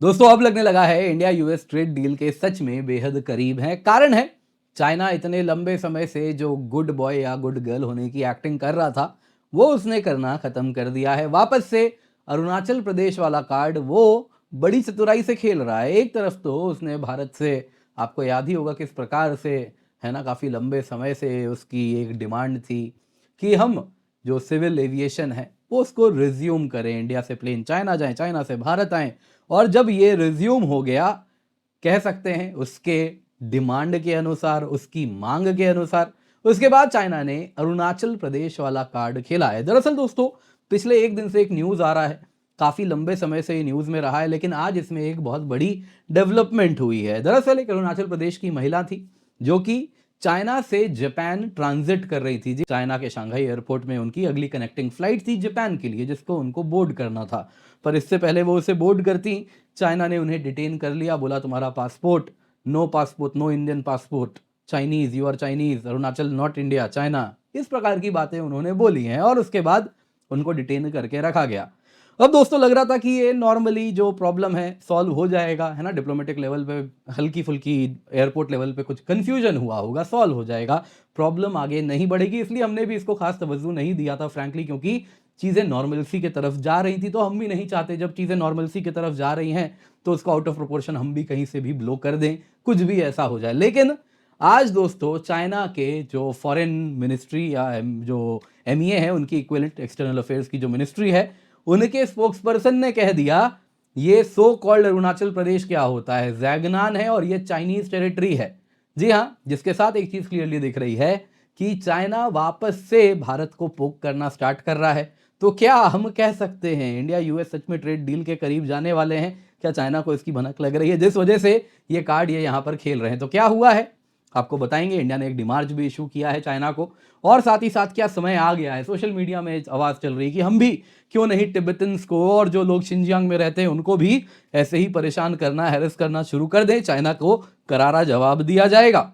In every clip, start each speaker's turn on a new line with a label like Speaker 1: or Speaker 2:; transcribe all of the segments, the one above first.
Speaker 1: दोस्तों अब लगने लगा है इंडिया यूएस ट्रेड डील के सच में बेहद करीब है। कारण है चाइना इतने लंबे समय से जो गुड बॉय या गुड गर्ल होने की एक्टिंग कर रहा था वो उसने करना खत्म कर दिया है। वापस से अरुणाचल प्रदेश वाला कार्ड वो बड़ी चतुराई से खेल रहा है। एक तरफ तो उसने भारत से, आपको याद ही होगा किस प्रकार से, है ना, काफ़ी लंबे समय से उसकी एक डिमांड थी कि हम जो सिविल एविएशन है वो उसको रिज्यूम करें, इंडिया से प्लेन चाइना जाएं, चाइना से भारत आएं। और जब ये रिज्यूम हो गया, कह सकते हैं उसके डिमांड के अनुसार, उसकी मांग के अनुसार, उसके बाद चाइना ने अरुणाचल प्रदेश वाला कार्ड खेला है। दरअसल दोस्तों पिछले एक दिन से एक न्यूज़ आ रहा है, काफ़ी लंबे समय से ये न्यूज़ में रहा है, लेकिन आज इसमें एक बहुत बड़ी डेवलपमेंट हुई है। दरअसल एक अरुणाचल प्रदेश की महिला थी जो कि चाइना से जापान ट्रांजिट कर रही थी। जी, चाइना के शंघाई एयरपोर्ट में उनकी अगली कनेक्टिंग फ्लाइट थी जापान के लिए, जिसको उनको बोर्ड करना था। पर इससे पहले वो उसे बोर्ड करती, चाइना ने उन्हें डिटेन कर लिया, बोला तुम्हारा passport, no passport, no Indian passport, Chinese, you are Chinese, Arunachal not India, China, इस प्रकार की बातें उन्होंने बोली हैं और उसके बाद उनको डिटेन करके रखा गया। अब दोस्तों लग रहा था कि ये नॉर्मली जो प्रॉब्लम है सॉल्व हो जाएगा, है ना, डिप्लोमेटिक लेवल पे हल्की फुल्की, एयरपोर्ट लेवल पे कुछ कंफ्यूजन हुआ होगा, सॉल्व हो जाएगा, प्रॉब्लम आगे नहीं बढ़ेगी। इसलिए हमने भी इसको खास तवज्जो नहीं दिया था फ्रैंकली, क्योंकि चीज़ें नॉर्मलसी की तरफ जा रही थी। तो हम भी नहीं चाहते जब चीज़ें नॉर्मलसी की तरफ जा रही हैं तो उसको आउट ऑफ प्रोपोर्शन हम भी कहीं से भी ब्लो कर दें, कुछ भी ऐसा हो जाए। लेकिन आज दोस्तों चाइना के जो फॉरेन मिनिस्ट्री या जो एमईए है, उनकी इक्विवेलेंट एक्सटर्नल अफेयर्स की जो मिनिस्ट्री है, उनके स्पोक्स पर्सन ने कह दिया ये सो कॉल्ड अरुणाचल प्रदेश क्या होता है, जैगनान है और ये चाइनीज टेरिटरी है। जी हाँ, जिसके साथ एक चीज क्लियरली दिख रही है कि चाइना वापस से भारत को पोक करना स्टार्ट कर रहा है। तो क्या हम कह सकते हैं इंडिया यूएस सच में ट्रेड डील के करीब जाने वाले हैं? क्या चाइना को इसकी भनक लग रही है जिस वजह से ये कार्ड ये यहां पर खेल रहे हैं? तो क्या हुआ है आपको बताएंगे। इंडिया ने एक डिमार्च भी इशू किया है चाइना को, और साथ ही साथ क्या समय आ गया है, सोशल मीडिया में आवाज़ चल रही है कि हम भी क्यों नहीं तिब्बतन्स को और जो लोग शिंजियांग में रहते हैं उनको भी ऐसे ही परेशान करना, हैरेस करना शुरू कर दें, चाइना को करारा जवाब दिया जाएगा।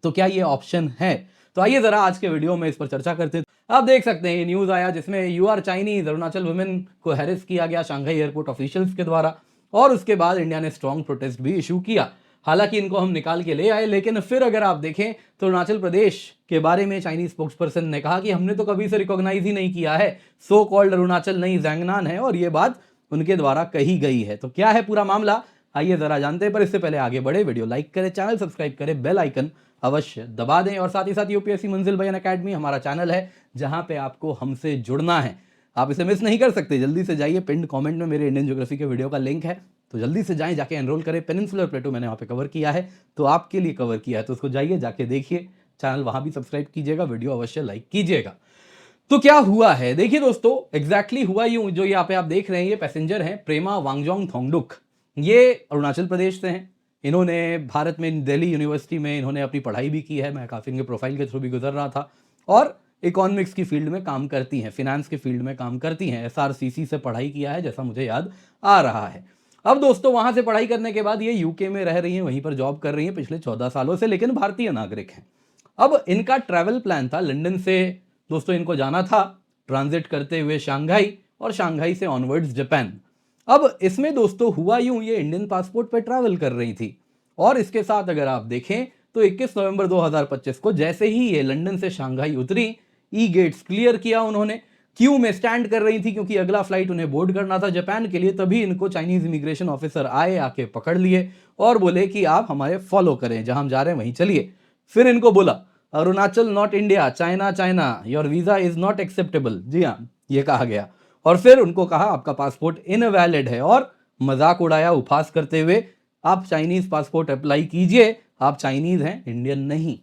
Speaker 1: तो क्या ये ऑप्शन है? तो आइए जरा आज के वीडियो में इस पर चर्चा करते हैं। आप देख सकते हैं ये न्यूज़ आया जिसमें you are Chinese, Arunachal women को हैरेस किया गया शंघाई एयरपोर्ट ऑफिशियल्स के द्वारा, और उसके बाद इंडिया ने स्ट्रॉन्ग प्रोटेस्ट भी इशू किया। हालांकि इनको हम निकाल के ले आए, लेकिन फिर अगर आप देखें तो अरुणाचल प्रदेश के बारे में चाइनीज स्पोक्स पर्सन ने कहा कि हमने तो कभी से रिकॉग्नाइज ही नहीं किया है, सो कॉल्ड अरुणाचल नहीं जैंगनान है, और ये बात उनके द्वारा कही गई है। तो क्या है पूरा मामला, आइए जरा जानते हैं। पर इससे पहले आगे बढ़े, वीडियो लाइक करें, चैनल सब्सक्राइब करें, बेल आइकन अवश्य दबा दें, और साथ ही साथ यूपीएससी मंजिल बयान अकेडमी हमारा चैनल है जहां पे आपको हमसे जुड़ना है, आप इसे मिस नहीं कर सकते। जल्दी से जाइए, पिंड कमेंट में मेरे इंडियन ज्योग्राफी के वीडियो का लिंक है, तो जल्दी से जाएं, जाके एनरोल करें। पेनिनसुलर प्लेटो मैंने वहाँ पे कवर किया है, तो आपके लिए कवर किया है, तो उसको जाइए जाके देखिए, चैनल वहाँ भी सब्सक्राइब कीजिएगा, वीडियो अवश्य लाइक कीजिएगा। तो क्या हुआ है देखिए दोस्तों, एग्जैक्टली हुआ यूं, जो यहाँ पे आप देख रहे हैं ये पैसेंजर हैं प्रेमा वांगजोंग थोंगडुक, ये अरुणाचल प्रदेश से हैं। इन्होंने भारत में दिल्ली यूनिवर्सिटी में इन्होंने अपनी पढ़ाई भी की है, मैं काफ़ी इनके प्रोफाइल के थ्रू भी गुजर रहा था, और इकोनॉमिक्स की फील्ड में काम करती हैं, फिनेंस की फील्ड में काम करती हैं, एसआरसीसी से पढ़ाई किया है जैसा मुझे याद आ रहा है। अब दोस्तों वहां से पढ़ाई करने के बाद ये यूके में रह रही हैं, वहीं पर जॉब कर रही हैं पिछले 14 सालों से, लेकिन भारतीय नागरिक हैं। अब इनका ट्रैवल प्लान था, लंदन से दोस्तों इनको जाना था ट्रांजिट करते हुए शंघाई, और शंघाई से ऑनवर्ड्स जापान। अब इसमें दोस्तों हुआ यूं, ये इंडियन पासपोर्ट पर ट्रैवल कर रही थी, और इसके साथ अगर आप देखें तो 21 नवंबर 2025 को जैसे ही ये लंदन से शंघाई उतरी, ई गेट्स क्लियर किया उन्होंने, क्यू में स्टैंड कर रही थी क्योंकि अगला फ्लाइट उन्हें बोर्ड करना था जापान के लिए। तभी इनको चाइनीज इमिग्रेशन ऑफिसर आए, आके पकड़ लिए और बोले कि आप हमारे फॉलो करें, जहां हम जा रहे हैं वहीं चलिए। फिर इनको बोला Arunachal not India, China China, your visa is not acceptable, जी हाँ ये कहा गया। और फिर उनको कहा आपका पासपोर्ट इनवैलिड है, और मजाक उड़ाया उपहास करते हुए, आप चाइनीज पासपोर्ट अप्लाई कीजिए, आप चाइनीज हैं, इंडियन नहीं।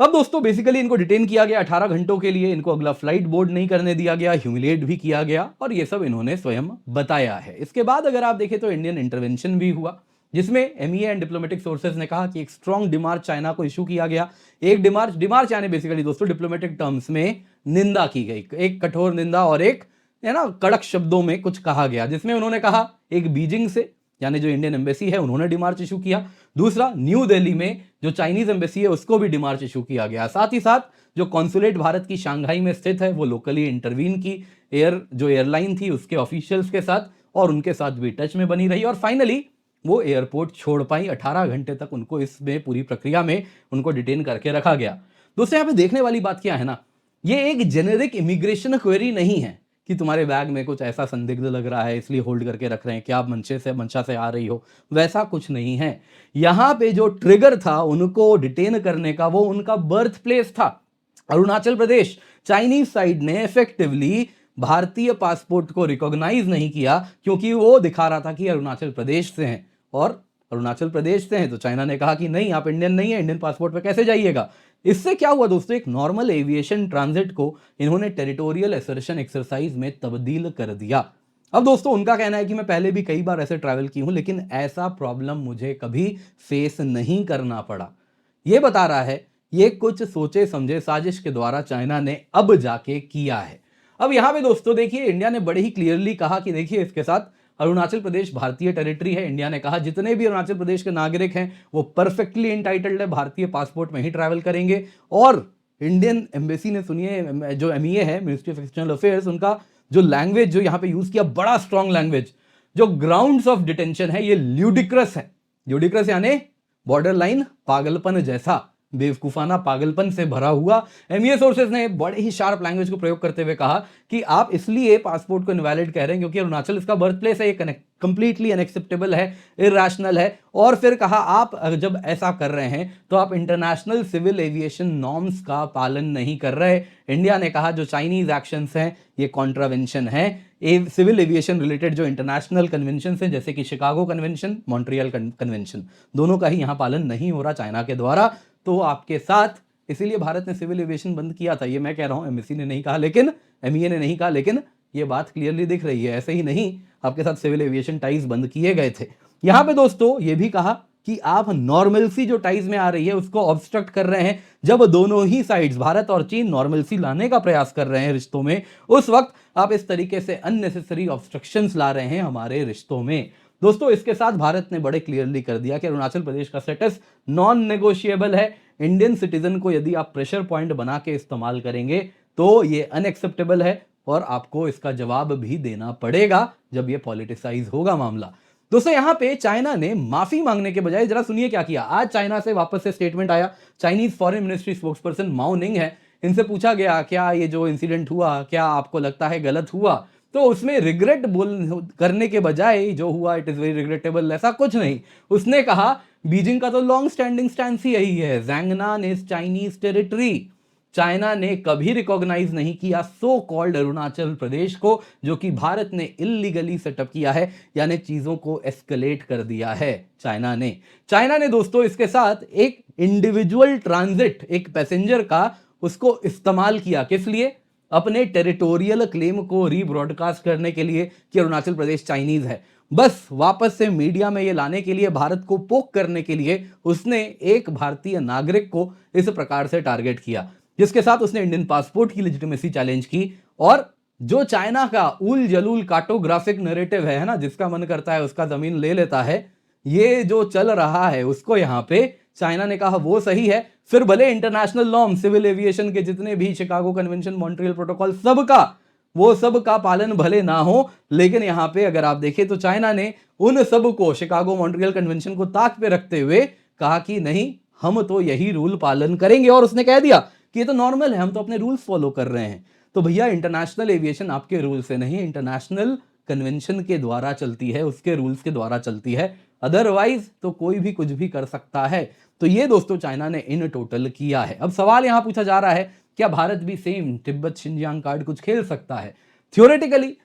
Speaker 1: अब दोस्तों बेसिकली इनको डिटेन किया गया 18 घंटों के लिए, इनको अगला फ्लाइट बोर्ड नहीं करने दिया गया, ह्यूमिलेट भी किया गया, और ये सब इन्होंने स्वयं बताया है। इसके बाद अगर आप देखें तो इंडियन इंटरवेंशन भी हुआ, जिसमें एमईए एंड डिप्लोमेटिक सोर्सेज ने कहा कि एक स्ट्रॉन्ग डिमार्च चाइना को इशू किया गया। एक डिमार्च यानी बेसिकली दोस्तों डिप्लोमेटिक टर्म्स में निंदा की गई, एक कठोर निंदा और एक, है ना, कड़क शब्दों में कुछ कहा गया, जिसमें उन्होंने कहा एक बीजिंग से, यानी जो इंडियन एम्बेसी है, उन्होंने डिमार्च इशू किया। दूसरा, न्यू दिल्ली में जो चाइनीज एम्बेसी है उसको भी डिमार्च इशू किया गया। साथ ही साथ जो कॉन्सुलेट भारत की शंघाई में स्थित है वो लोकली इंटरवीन की, जो एयरलाइन थी उसके ऑफिशियल्स के साथ, और उनके साथ भी टच में बनी रही और फाइनली वो एयरपोर्ट छोड़ पाई। 18 घंटे तक उनको इसमें पूरी प्रक्रिया में उनको डिटेन करके रखा गया। दोस्तों यहाँ पे देखने वाली बात क्या है ना, ये एक जेनेरिक इमिग्रेशन क्वेरी नहीं है कि तुम्हारे बैग में कुछ ऐसा संदिग्ध लग रहा है इसलिए होल्ड करके रख रहे हैं, क्या आप मंशा से आ रही हो, वैसा कुछ नहीं है। यहाँ पे जो ट्रिगर था उनको डिटेन करने का वो उनका बर्थ प्लेस था, अरुणाचल प्रदेश। चाइनीज साइड ने इफेक्टिवली भारतीय पासपोर्ट को रिकॉग्नाइज नहीं किया क्योंकि वो दिखा रहा था कि अरुणाचल प्रदेश से हैं, और अरुणाचल प्रदेश से हैं तो चाइना ने कहा कि नहीं, आप इंडियन नहीं है, इंडियन पासपोर्ट पे कैसे जाइएगा। इससे क्या हुआ दोस्तों, एक नॉर्मल एविएशन ट्रांजिट को इन्होंने टेरिटोरियल असर्शन एक्सरसाइज में तब्दील कर दिया। अब दोस्तों उनका कहना है कि मैं पहले भी कई बार ऐसे ट्रैवल की हूं लेकिन ऐसा प्रॉब्लम मुझे कभी फेस नहीं करना पड़ा। यह बता रहा है ये कुछ सोचे समझे साजिश के द्वारा चाइना ने अब जाके किया है। अब यहां पे दोस्तों देखिए, इंडिया ने बड़े ही क्लियरली कहा कि देखिए इसके साथ अरुणाचल प्रदेश भारतीय टेरिटरी है। इंडिया ने कहा जितने भी अरुणाचल प्रदेश के नागरिक हैं वो परफेक्टली इंटाइटल्ड है, भारतीय पासपोर्ट में ही ट्रैवल करेंगे। और इंडियन एम्बेसी ने, सुनिए, जो एमईए है, मिनिस्ट्री ऑफ एक्सटर्नल अफेयर्स, उनका जो लैंग्वेज जो यहाँ पे यूज किया, बड़ा स्ट्रॉन्ग लैंग्वेज, जो ग्राउंड्स ऑफ डिटेंशन है ये ल्यूडिक्रस है। ल्यूडिक्रस यानी बॉर्डर लाइन पागलपन जैसा, बेवकूफाना पागलपन से भरा हुआ। एमईए सोर्सेज ने बड़े ही शार्प लैंग्वेज को प्रयोग करते हुए कहा कि आप इसलिए पासपोर्ट को इनवैलिड कह रहे हैं क्योंकि अरुणाचल इसका बर्थ प्लेस है, ये कंप्लीटली अनएक्सेप्टेबल है, इरैशनल है। और फिर कहा आप जब ऐसा कर रहे हैं तो आप इंटरनेशनल सिविल एविएशन नॉर्म्स का पालन नहीं कर रहे। इंडिया ने कहा जो चाइनीज एक्शंस हैं ये कॉन्ट्रावेंशन है सिविल एविएशन रिलेटेड जो इंटरनेशनल कन्वेंशन हैं, जैसे कि शिकागो कन्वेंशन, मॉन्ट्रियल कन्वेंशन, दोनों का ही यहां पालन नहीं हो रहा चाइना के द्वारा। तो आपके साथ, इसीलिए भारत ने सिविल एविएशन बंद किया था। ये मैं कह रहा हूं, एमबीसी ने नहीं कहा, लेकिन एमईए ने नहीं कहा, लेकिन ये बात क्लियरली दिख रही है। ऐसे ही नहीं, आपके साथ सिविल एविएशन टाइज बंद किए गए थे। यहां पे दोस्तों ये भी कहा कि आप नॉर्मलसी जो टाइज में आ रही है उसको ऑब्स्ट्रक्ट कर रहे हैं। जब दोनों ही साइड्स, भारत और चीन, नॉर्मलसी लाने का प्रयास कर रहे हैं रिश्तों में, उस वक्त आप इस तरीके से अननेसेसरी ऑब्स्ट्रक्शंस ला रहे हैं हमारे रिश्तों में। दोस्तों इसके साथ भारत ने बड़े क्लियरली कर दिया कि अरुणाचल प्रदेश का स्टेटस नॉन नेगोशिएबल है। इंडियन सिटीजन को यदि आप प्रेशर पॉइंट बना के इस्तेमाल करेंगे तो ये अनएक्सेप्टेबल है और आपको इसका जवाब भी देना पड़ेगा जब ये पॉलिटिसाइज होगा मामला। दोस्तों यहां पे चाइना ने माफी मांगने के बजाय, जरा सुनिए क्या किया। आज चाइना से वापस से स्टेटमेंट आया। चाइनीज फॉरेन मिनिस्ट्री स्पोक्सपर्सन माओ निंग है, इनसे पूछा गया क्या ये जो इंसिडेंट हुआ क्या आपको लगता है गलत हुआ, तो उसमें रिग्रेट करने के बजाय जो हुआ इट इज वेरी रिग्रेटेबल, ऐसा कुछ नहीं। उसने कहा बीजिंग का तो लॉन्ग स्टैंडिंग स्टैंस ही यही है, ज़ैंगनान इज चाइनीज टेरिटरी। चाइना ने कभी रिकॉग्नाइज नहीं किया सो कॉल्ड अरुणाचल प्रदेश को, जो कि भारत ने इल्लीगली सेटअप किया है, यानी चीजों को एस्केलेट कर दिया है चाइना ने दोस्तों इसके साथ एक इंडिविजुअल ट्रांजिट, एक पैसेंजर का, उसको इस्तेमाल किया। किस लिए? अपने टेरिटोरियल क्लेम को रीब्रॉडकास्ट करने के लिए कि अरुणाचल प्रदेश चाइनीज है। बस वापस से मीडिया में ये लाने के लिए, भारत को पोक करने के लिए उसने एक भारतीय नागरिक को इस प्रकार से टारगेट किया, जिसके साथ उसने इंडियन पासपोर्ट की लेजिटिमेसी चैलेंज की। और जो चाइना का उल जलूल कार्टोग्राफिक नैरेटिव है ना, जिसका मन करता है उसका जमीन ले लेता है, ये जो चल रहा है उसको यहां पे चाइना ने कहा वो सही है। फिर भले इंटरनेशनल नॉर्म, सिविल एविएशन के जितने भी, शिकागो कन्वेंशन, मॉन्ट्रियल प्रोटोकॉल, सब का पालन भले ना हो, लेकिन यहां पे अगर आप देखें तो चाइना ने उन सब को, शिकागो मॉन्ट्रियल कन्वेंशन को ताक पे रखते हुए कहा कि नहीं, हम तो यही रूल पालन करेंगे। और उसने कह दिया कि ये तो नॉर्मल है, हम तो अपने रूल्स फॉलो कर रहे हैं। तो भैया इंटरनेशनल एविएशन आपके रूल से नहीं, इंटरनेशनल कन्वेंशन के द्वारा चलती है, उसके रूल्स के द्वारा चलती है। अदरवाइज तो कोई भी कुछ भी कर सकता है। तो ये दोस्तों चाइना ने इन टोटल किया है। अब सवाल यहां पूछा जा रहा है क्या भारत भी सेम तिब्बत शिनजियांग कार्ड कुछ खेल सकता है? थियोरेटिकली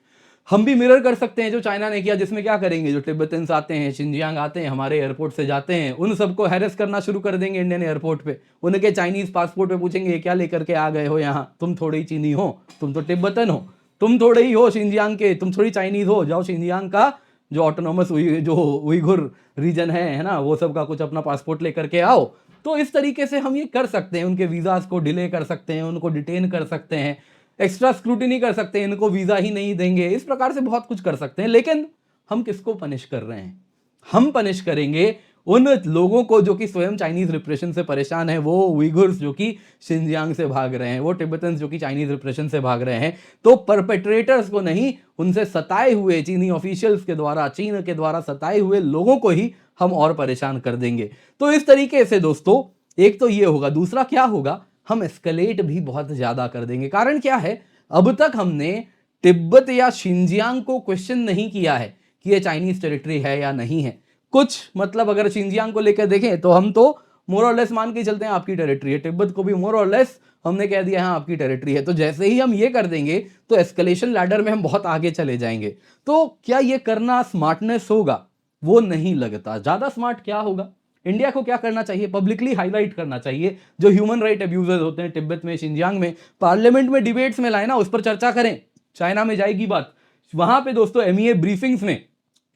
Speaker 1: हम भी मिरर कर सकते हैं जो चाइना ने किया, जिसमें क्या करेंगे, जो तिब्बतन्स आते हैं, शिनजियांग आते हैं, हमारे एयरपोर्ट से जाते हैं, उन सबको हैरेस करना शुरू कर देंगे इंडियन एयरपोर्ट पे। उनके चाइनीज पासपोर्ट पे पूछेंगे क्या लेकर के आ गए हो यहाँ, तुम थोड़े ही चीनी हो, तुम तो तिब्बतन हो, तुम थोड़े ही हो शिनजियांग के, तुम थोड़ी चाइनीज हो, जाओ शिनजियांग का जो ऑटोनोमस जो उइघुर रीजन है ना, वो सब का कुछ अपना पासपोर्ट लेकर के आओ। तो इस तरीके से हम ये कर सकते हैं, उनके वीजास को डिले कर सकते हैं, उनको डिटेन कर सकते हैं, एक्स्ट्रा स्क्रूटिनी कर सकते हैं, इनको वीजा ही नहीं देंगे, इस प्रकार से बहुत कुछ कर सकते हैं। लेकिन हम किसको पनिश कर रहे हैं? हम पनिश करेंगे उन लोगों को जो कि स्वयं चाइनीज रिप्रेशन से परेशान है, वो उइगुर्स जो कि शिनजियांग से भाग रहे हैं, वो तिब्बतन्स जो कि चाइनीज रिप्रेशन से भाग रहे हैं, तो परपेट्रेटर्स को नहीं, उनसे सताए हुए चीनी ऑफिशियल्स के द्वारा, चीन के द्वारा सताए हुए लोगों को ही हम और परेशान कर देंगे। तो इस तरीके से दोस्तों, एक तो ये होगा, दूसरा क्या होगा, हम एस्केलेट भी बहुत ज्यादा कर देंगे। कारण क्या है, अब तक हमने तिब्बत या शिनजियांग को क्वेश्चन नहीं किया है कि ये चाइनीज टेरिटरी है या नहीं है। कुछ मतलब अगर शिनजियांग को लेकर देखें तो हम तो मोर और लेस मान के चलते हैं आपकी टेरिटरी है, तिब्बत को भी मोर और लेस हमने कह दिया है आपकी टेरिटरी है। तो जैसे ही हम ये कर देंगे तो एस्केलेशन लैडर में हम बहुत आगे चले जाएंगे। तो क्या ये करना स्मार्टनेस होगा? वो नहीं लगता। ज्यादा स्मार्ट क्या होगा, इंडिया को क्या करना चाहिए, पब्लिकली हाईलाइट करना चाहिए जो ह्यूमन राइट अब्यूजर्स होते हैं तिब्बत में, शिनजियांग में, पार्लियामेंट में डिबेट्स में लाए ना, उस पर चर्चा करें। चाइना में जाएगी बात, वहां पे दोस्तों एमईए ब्रीफिंग्स में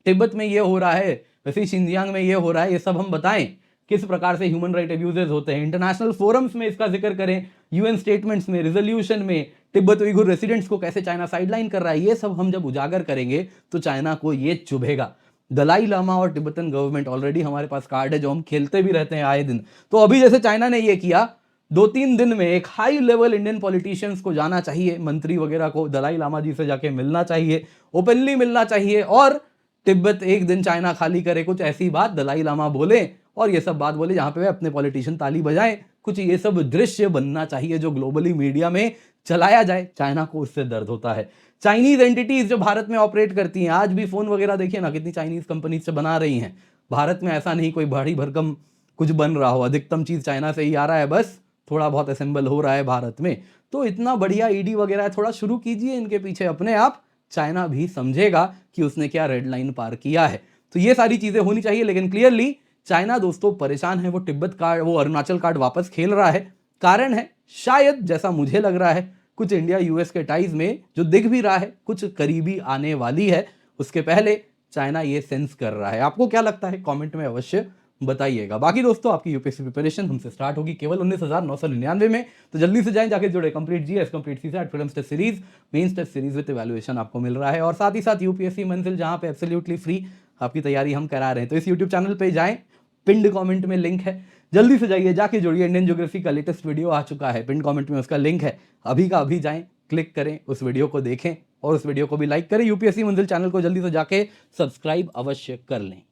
Speaker 1: तिब्बत में ये हो रहा है, वैसे ही शिनजियांग में ये हो रहा है, ये सब हम बताएं किस प्रकार से ह्यूमन राइट अब्यूजेस होते हैं। इंटरनेशनल फोरम्स में इसका जिक्र करें, यूएन स्टेटमेंट्स में, रिजोल्यूशन में, तिब्बत उइगुर रेसिडेंट्स को कैसे चाइना साइडलाइन कर रहा है, ये सब हम जब उजागर करेंगे तो चाइना को ये चुभेगा। दलाई लामा और तिब्बतन गवर्नमेंट, ऑलरेडी हमारे पास कार्ड है जो हम खेलते भी रहते हैं आए दिन। तो अभी जैसे चाइना ने ये किया, 2-3 दिन में एक हाई लेवल इंडियन पॉलिटिशियंस को जाना चाहिए, मंत्री वगैरह को दलाई लामा जी से जाके मिलना चाहिए, ओपनली मिलना चाहिए, और तिब्बत एक दिन चाइना खाली करे, कुछ ऐसी बात दलाई लामा बोले और ये सब बात बोले जहां पे वे अपने पॉलिटिशियन ताली बजाएं, कुछ ये सब दृश्य बनना चाहिए जो ग्लोबली मीडिया में चलाया जाए। चाइना को उससे दर्द होता है। चाइनीज एंटिटीज जो भारत में ऑपरेट करती हैं, आज भी फोन वगैरह देखिए ना, कितनी चाइनीज कंपनीज से बना रही हैं। भारत में ऐसा नहीं कोई भारी भरकम कुछ बन रहा हो, अधिकतम चीज चाइना से ही आ रहा है, बस थोड़ा बहुत असेंबल हो रहा है भारत में। तो इतना बढ़िया ईडी वगैरह थोड़ा शुरू कीजिए इनके पीछे, अपने आप चाइना भी समझेगा कि उसने क्या रेड लाइन पार किया है। तो ये सारी चीजें होनी चाहिए। लेकिन क्लियरली चाइना दोस्तों परेशान है, वो तिब्बत कार्ड, वो अरुणाचल कार्ड वापस खेल रहा है। कारण है शायद, जैसा मुझे लग रहा है, कुछ इंडिया यूएस के टाइज में जो दिख भी रहा है, कुछ करीबी आने वाली है, उसके पहले चाइना ये सेंस कर रहा है। आपको क्या लगता है, कमेंट में अवश्य बताइएगा। बाकी दोस्तों, आपकी यूपीएससी प्रिपरेशन हमसे स्टार्ट होगी केवल 19,999 में, तो जल्दी से जाएं, जाके जुड़े। Complete GS, complete CSAT, prelims test series, mains test series with evaluation आपको मिल रहा है, और साथ ही साथ यूपीएससी मंजिल, जहां पे एब्सोल्युटली फ्री आपकी तैयारी हम करा रहे हैं। तो इस यूट्यूब चैनल पे जाएं, पिंड कमेंट में लिंक है, जल्दी से जाइए, जाके जुड़िए। इंडियन ज्योग्राफी का लेटेस्ट वीडियो आ चुका है, पिंड कमेंट में उसका लिंक है, अभी का अभी जाएं, क्लिक करें, उस वीडियो को देखें और उस वीडियो को भी लाइक करें। यूपीएससी मंजिल चैनल को जल्दी से जाके सब्सक्राइब अवश्य कर लें।